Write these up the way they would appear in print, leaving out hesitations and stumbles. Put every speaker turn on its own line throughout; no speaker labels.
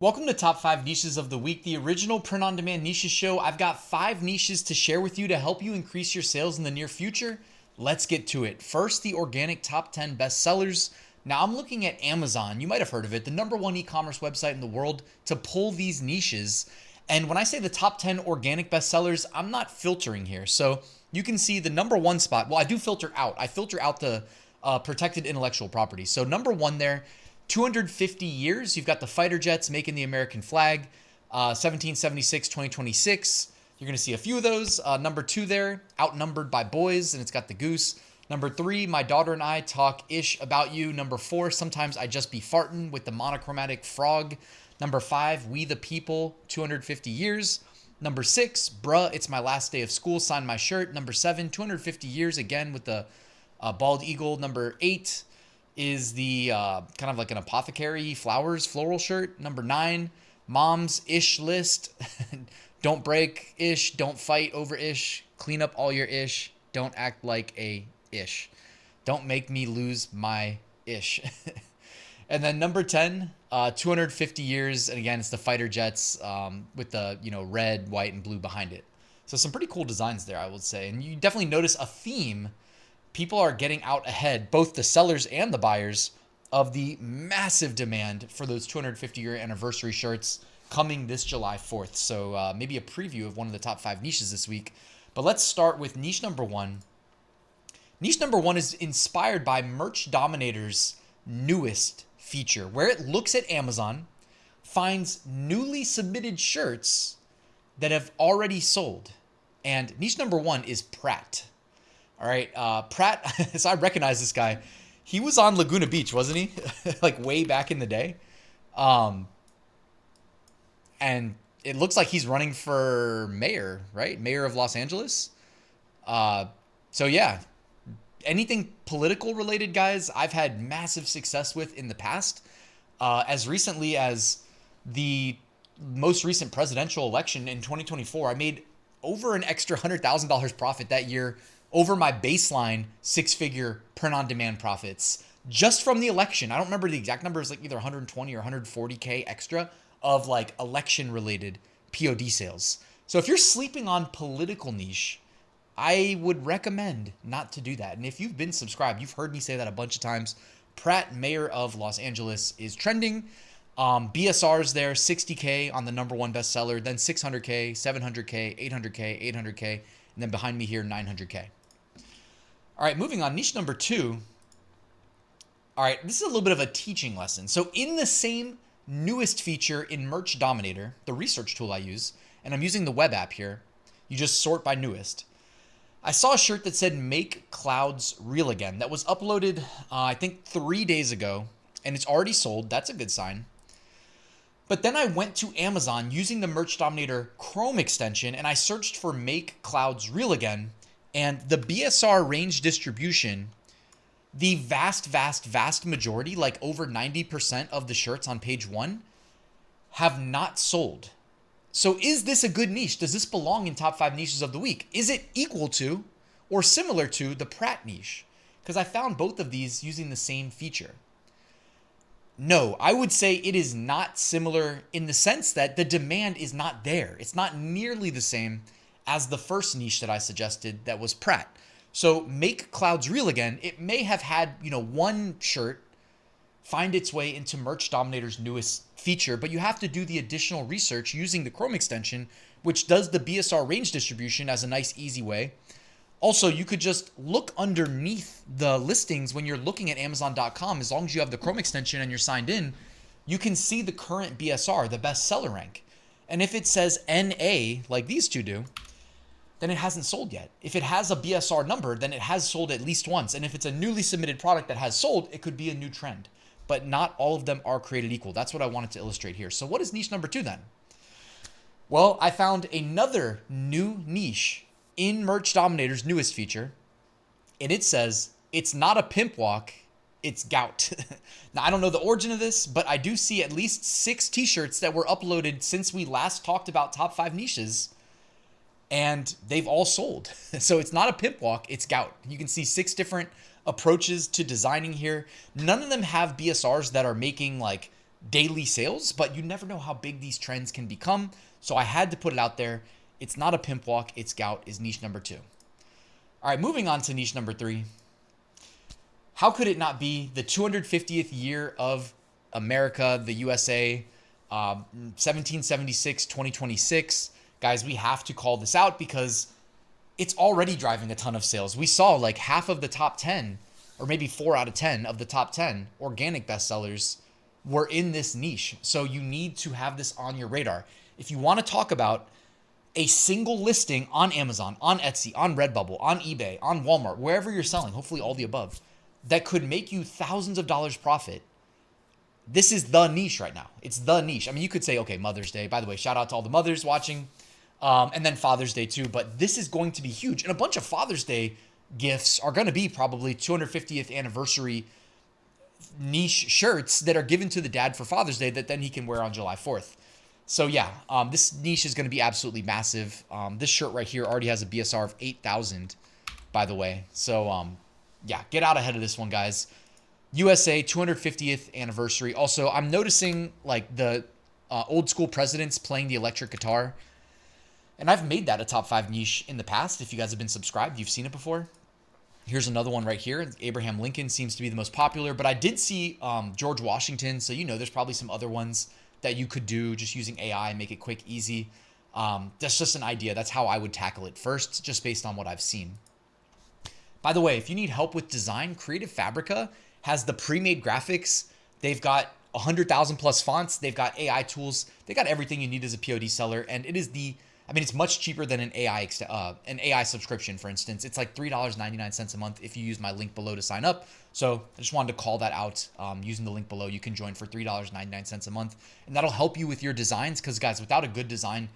Welcome to Top 5 Niches of the Week, the original print-on-demand niches show. I've got 5 niches to share with you to help you increase your sales in the near future. Let's get to it. First, the organic top 10 best sellers. Now, I'm looking at Amazon. You might have heard of it, the #1 e-commerce website in the world to pull these niches. And when I say the top 10 organic bestsellers, I'm not filtering here. So you can see the #1 spot. Well, I do filter out. I filter out the protected intellectual property. So #1 there, 250 years. You've got the fighter jets making the American flag, 1776, 2026. You're going to see a few of those. #2 there, outnumbered by boys, and it's got the goose. #3, my daughter and I talk ish about you. #4, sometimes I just be farting with the monochromatic frog. #5, we the people, 250 years. #6, bruh, it's my last day of school, sign my shirt. #7, 250 years, again with the bald eagle. #8 is the kind of like an apothecary flowers floral shirt. #9, mom's ish list. Don't break ish, don't fight over ish, clean up all your ish, don't act like a ish, don't make me lose my ish. And then #10, 250 years, and again it's the fighter jets with the red, white, and blue behind it. So some pretty cool designs there, I would say, and you definitely notice a theme. People are getting out ahead, both the sellers and the buyers, of the massive demand for those 250-year anniversary shirts coming this July 4th. So maybe a preview of one of the top 5 niches this week. But let's start with niche #1. Niche #1 is inspired by Merch Dominator's newest feature, where it looks at Amazon, finds newly submitted shirts that have already sold. And niche #1 is Pratt. All right, Pratt, so I recognize this guy. He was on Laguna Beach, wasn't he? Like way back in the day. And it looks like he's running for mayor, right? Mayor of Los Angeles. So yeah, anything political related, guys, I've had massive success with in the past. As recently as the most recent presidential election in 2024, I made over an extra $100,000 profit that year over my baseline 6-figure print-on-demand profits just from the election. I don't remember the exact number. It's like either 120 or 140K extra of like election-related POD sales. So if you're sleeping on political niche, I would recommend not to do that. And if you've been subscribed, you've heard me say that a bunch of times. Pratt, mayor of Los Angeles, is trending. BSR's there, 60K on the #1 bestseller, then 600K, 700K, 800K, 800K, and then behind me here, 900K. All right, moving on, niche #2. All right, this is a little bit of a teaching lesson. So in the same newest feature in Merch Dominator, the research tool I use, and I'm using the web app here, you just sort by newest. I saw a shirt that said "Make Clouds Real Again" that was uploaded, I think 3 days ago, and it's already sold. That's a good sign. But then I went to Amazon using the Merch Dominator Chrome extension, and I searched for "Make Clouds Real Again," and the BSR range distribution, the vast majority, like over 90% of the shirts on page 1, have not sold. So is this a good niche? Does this belong in top 5 niches of the week? Is it equal to or similar to the Pratt niche? Because I found both of these using the same feature. No, I would say it is not similar in the sense that the demand is not there. It's not nearly the same as the first niche that I suggested that was Pratt. So Make Clouds Real Again, it may have had, one shirt find its way into Merch Dominator's newest feature, but you have to do the additional research using the Chrome extension, which does the BSR range distribution as a nice, easy way. Also, you could just look underneath the listings when you're looking at Amazon.com. As long as you have the Chrome extension and you're signed in, you can see the current BSR, the bestseller rank. And if it says NA, like these two do, then it hasn't sold yet. If it has a BSR number, then it has sold at least once. And if it's a newly submitted product that has sold, it could be a new trend. But not all of them are created equal. That's what I wanted to illustrate here. So what is niche #2 then? Well, I found another new niche in Merch Dominator's newest feature, and it says, "It's not a pimp walk, it's gout." Now, I don't know the origin of this, but I do see at least 6 t-shirts that were uploaded since we last talked about top 5 niches, and they've all sold. So it's not a pimp walk, it's gout. You can see 6 different approaches to designing here. None of them have BSRs that are making like daily sales, but you never know how big these trends can become. So I had to put it out there. It's not a pimp walk. It's gout is niche number 2. All right, moving on to niche number 3. How could it not be the 250th year of America, the USA, 1776, 2026? Guys, we have to call this out because it's already driving a ton of sales. We saw like half of the top 10, or maybe 4 out of 10 of the top 10 organic bestsellers were in this niche. So you need to have this on your radar. If you want to talk about a single listing on Amazon, on Etsy, on Redbubble, on eBay, on Walmart, wherever you're selling, hopefully all the above, that could make you thousands of dollars profit, this is the niche right now. It's the niche. I mean, you could say, okay, Mother's Day. By the way, shout out to all the mothers watching. And then Father's Day too. But this is going to be huge. And a bunch of Father's Day gifts are going to be probably 250th anniversary niche shirts that are given to the dad for Father's Day that then he can wear on July 4th. So yeah, this niche is going to be absolutely massive. This shirt right here already has a BSR of 8,000, by the way. So yeah, get out ahead of this one, guys. USA 250th anniversary. Also, I'm noticing like the old school presidents playing the electric guitar. And I've made that a top 5 niche in the past. If you guys have been subscribed, you've seen it before. Here's another one right here. Abraham Lincoln seems to be the most popular, but I did see George Washington. So, there's probably some other ones that you could do just using AI, make it quick, easy. That's just an idea. That's how I would tackle it first, just based on what I've seen. By the way, if you need help with design, Creative Fabrica has the pre-made graphics. They've got 100,000 plus fonts. They've got AI tools. They got everything you need as a POD seller. And it is it's much cheaper than an AI subscription, for instance. It's like $3.99 a month if you use my link below to sign up. So I just wanted to call that out. Using the link below, you can join for $3.99 a month. And that'll help you with your designs because, guys, without a good design,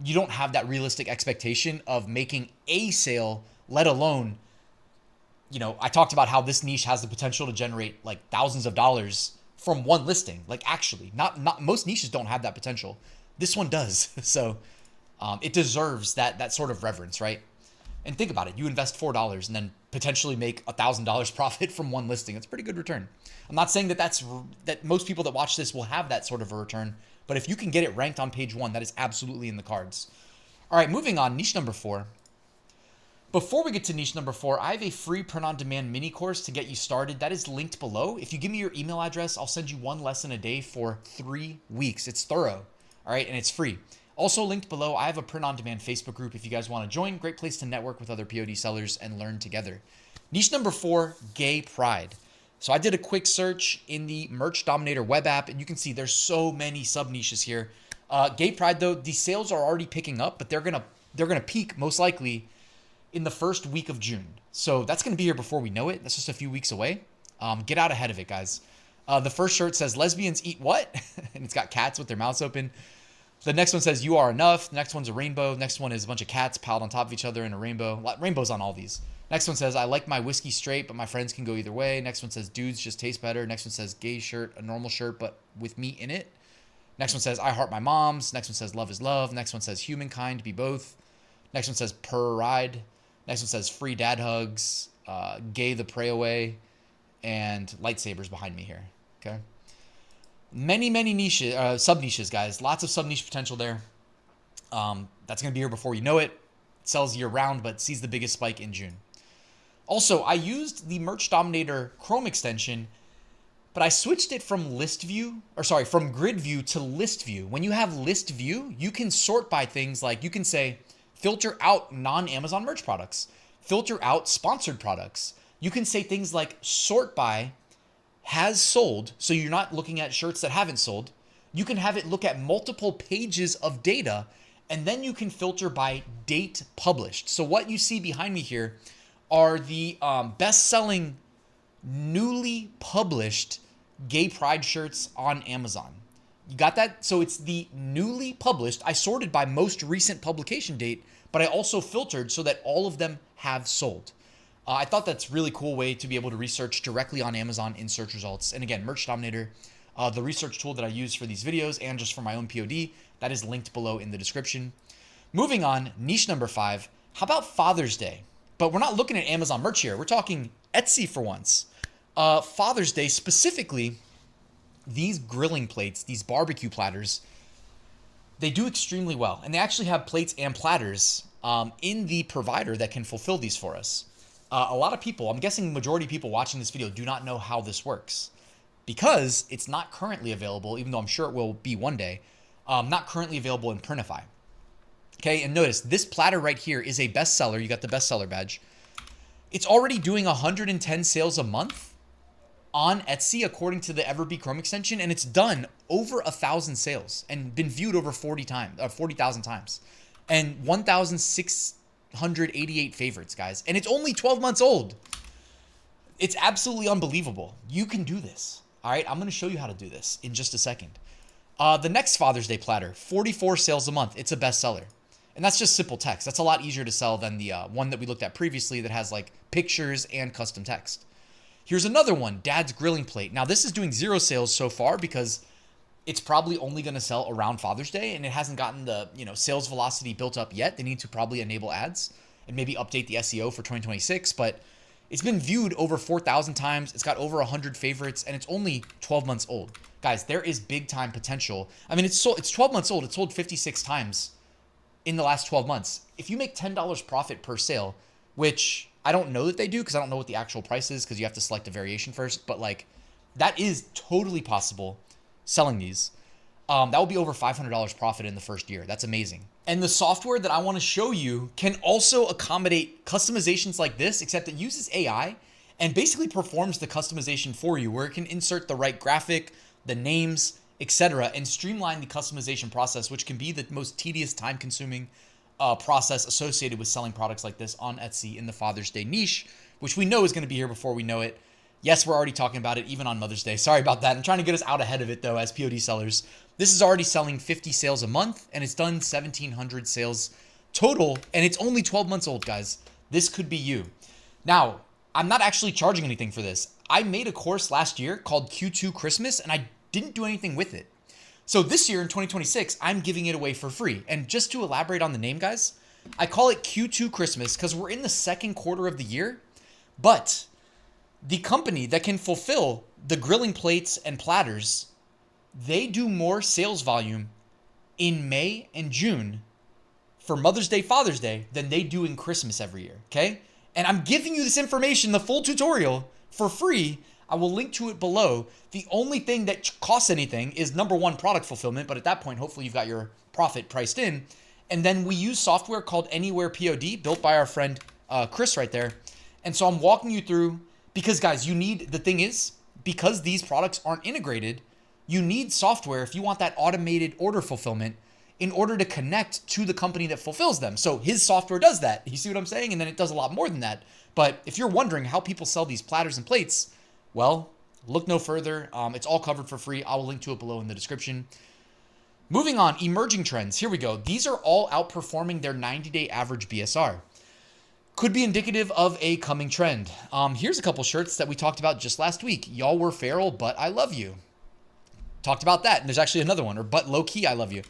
you don't have that realistic expectation of making a sale, let alone, I talked about how this niche has the potential to generate like thousands of dollars from one listing. Like actually, not most niches don't have that potential. This one does. So it deserves that sort of reverence, right? And think about it. You invest $4 and then potentially make $1,000 profit from one listing. That's a pretty good return. I'm not saying that most people that watch this will have that sort of a return, but if you can get it ranked on page 1, that is absolutely in the cards. All right, moving on, niche number 4. Before we get to niche number 4, I have a free print-on-demand mini course to get you started. That is linked below. If you give me your email address, I'll send you 1 lesson a day for 3 weeks. It's thorough, all right, and it's free. Also linked below, I have a print-on-demand Facebook group if you guys want to join. Great place to network with other POD sellers and learn together. Niche number 4, gay pride. So I did a quick search in the Merch Dominator web app, and you can see there's so many sub-niches here. Gay pride, though, the sales are already picking up, but they're gonna peak most likely in the first week of June. So that's going to be here before we know it. That's just a few weeks away. Get out ahead of it, guys. The first shirt says, lesbians eat what? And it's got cats with their mouths open. The next one says, you are enough. The next one's a rainbow. Next one is a bunch of cats piled on top of each other in a rainbow. Rainbows on all these. Next one says, I like my whiskey straight, but my friends can go either way. Next one says, dudes just taste better. Next one says, gay shirt, a normal shirt, but with meat in it. Next one says, I heart my moms. Next one says, love is love. Next one says, humankind be both. Next one says, per ride. Next one says free dad hugs, gay the pray away, and lightsabers behind me here. Okay. Many niches, sub niches, guys. Lots of sub niche potential there. That's going to be here before you know it. It sells year round, but sees the biggest spike in June. Also, I used the Merch Dominator Chrome extension, but I switched it from from grid view to list view. When you have list view, you can sort by things like you can say, filter out non-Amazon merch products. Filter out sponsored products. You can say things like sort by has sold, so you're not looking at shirts that haven't sold. You can have it look at multiple pages of data, and then you can filter by date published. So what you see behind me here are the best-selling, newly published gay pride shirts on Amazon. You got that? So it's the newly published. I sorted by most recent publication date, but I also filtered so that all of them have sold. I thought that's a really cool way to be able to research directly on Amazon in search results. And again, Merch Dominator, the research tool that I use for these videos and just for my own POD, that is linked below in the description. Moving on, niche number 5. How about Father's Day? But we're not looking at Amazon merch here. We're talking Etsy for once. Father's Day specifically, these grilling plates, these barbecue platters, they do extremely well. And they actually have plates and platters in the provider that can fulfill these for us. A lot of people, I'm guessing majority of people watching this video do not know how this works because it's not currently available, even though I'm sure it will be one day, not currently available in Printify. Okay, and notice this platter right here is a bestseller. You got the bestseller badge. It's already doing 110 sales a month on Etsy, according to the Everbee Chrome extension, and it's done over 1,000 sales and been viewed over 40,000 times, and 1,688 favorites, guys. And it's only 12 months old. It's absolutely unbelievable. You can do this. All right, I'm going to show you how to do this in just a second. The next Father's Day platter, 44 sales a month. It's a bestseller. And that's just simple text. That's a lot easier to sell than the one that we looked at previously that has like pictures and custom text. Here's another one, Dad's Grilling Plate. Now, this is doing 0 sales so far because it's probably only going to sell around Father's Day, and it hasn't gotten the sales velocity built up yet. They need to probably enable ads and maybe update the SEO for 2026, but it's been viewed over 4,000 times. It's got over 100 favorites, and it's only 12 months old. Guys, there is big time potential. I mean, it's 12 months old. It's sold 56 times in the last 12 months. If you make $10 profit per sale, which I don't know that they do because I don't know what the actual price is because you have to select a variation first, but like that is totally possible selling these. That will be over $500 profit in the first year. That's amazing. And the software that I want to show you can also accommodate customizations like this, except it uses AI and basically performs the customization for you, where it can insert the right graphic, the names, etc., and streamline the customization process, which can be the most tedious, time-consuming process associated with selling products like this on Etsy in the Father's Day niche, which we know is going to be here before we know it. Yes, we're already talking about it even on Mother's Day. Sorry about that. I'm trying to get us out ahead of it, though, as POD sellers. This is already selling 50 sales a month, and it's done 1,700 sales total, and it's only 12 months old, guys. This could be you. Now, I'm not actually charging anything for this. I made a course last year called Q2 Christmas, and I didn't do anything with it. So this year in 2026, I'm giving it away for free. And just to elaborate on the name, guys, I call it Q2 Christmas because we're in the second quarter of the year, but the company that can fulfill the grilling plates and platters, they do more sales volume in May and June for Mother's Day, Father's Day than they do in Christmas every year, okay? And I'm giving you this information, the full tutorial, for free. I will link to it below. The only thing that costs anything is number one, product fulfillment, but at that point, hopefully you've got your profit priced in. And then we use software called Anywhere POD, built by our friend Chris right there. And so I'm walking you through, because guys, the thing is, because these products aren't integrated, you need software if you want that automated order fulfillment in order to connect to the company that fulfills them. So his software does that. You see what I'm saying? And then it does a lot more than that. But if you're wondering how people sell these platters and plates, well, look no further. It's all covered for free. I will link to it below in the description. Moving on, emerging trends. Here we go. These are all outperforming their 90-day average BSR. Could be indicative of a coming trend. Here's a couple shirts that we talked about just last week. Y'all were feral, but I love you. Talked about that. And there's actually another one, or but low key, I love you.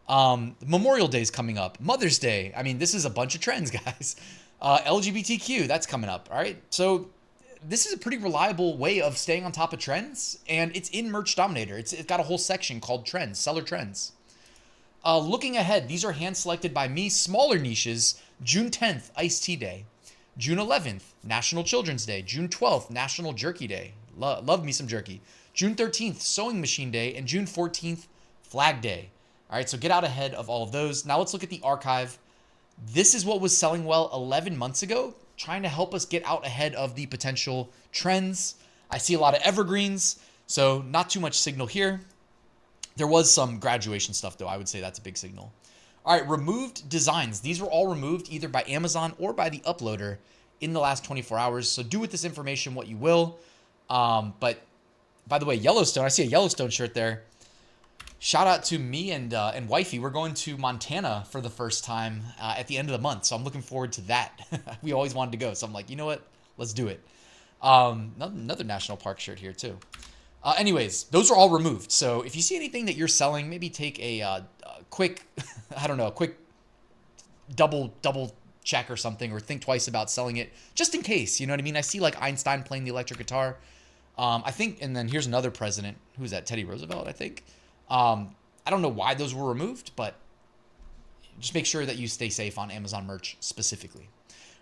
Memorial Day's coming up. Mother's Day. I mean, this is a bunch of trends, guys. LGBTQ, that's coming up. All right. So this is a pretty reliable way of staying on top of trends, and it's in Merch Dominator. It's got a whole section called Trends, Seller Trends. Looking ahead, these are hand-selected by me, smaller niches. June 10th, Iced Tea Day. June 11th, National Children's Day. June 12th, National Jerky Day. Love me some jerky. June 13th, Sewing Machine Day. And June 14th, Flag Day. All right, so get out ahead of all of those. Now let's look at the archive. This is what was selling well 11 months ago, trying to help us get out ahead of the potential trends. I see a lot of evergreens, so not too much signal here. There was some graduation stuff, though. I would say that's a big signal. All right, removed designs. These were all removed either by Amazon or by the uploader in the last 24 hours. So do with this information what you will. But by the way, Yellowstone, I see a Yellowstone shirt there. Shout out to me and wifey. We're going to Montana for the first time at the end of the month. So I'm looking forward to that. We always wanted to go. So I'm like, you know what? Let's do it. Another national park shirt here too. Anyways, those are all removed. So if you see anything that you're selling, maybe take a quick, I don't know, a quick double check or something, or think twice about selling it just in case. You know what I mean? I see like Einstein playing the electric guitar. I think, and then here's another president. Who's that? Teddy Roosevelt, I think. I don't know why those were removed, but just make sure that you stay safe on Amazon merch specifically.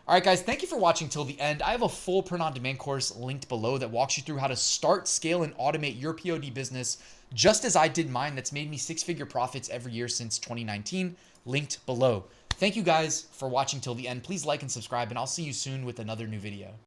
All right, guys, thank you for watching till the end. I have a full print-on-demand course linked below that walks you through how to start, scale, and automate your POD business, just as I did mine. That's made me six-figure profits every year since 2019, linked below. Thank you guys for watching till the end. Please like and subscribe, and I'll see you soon with another new video.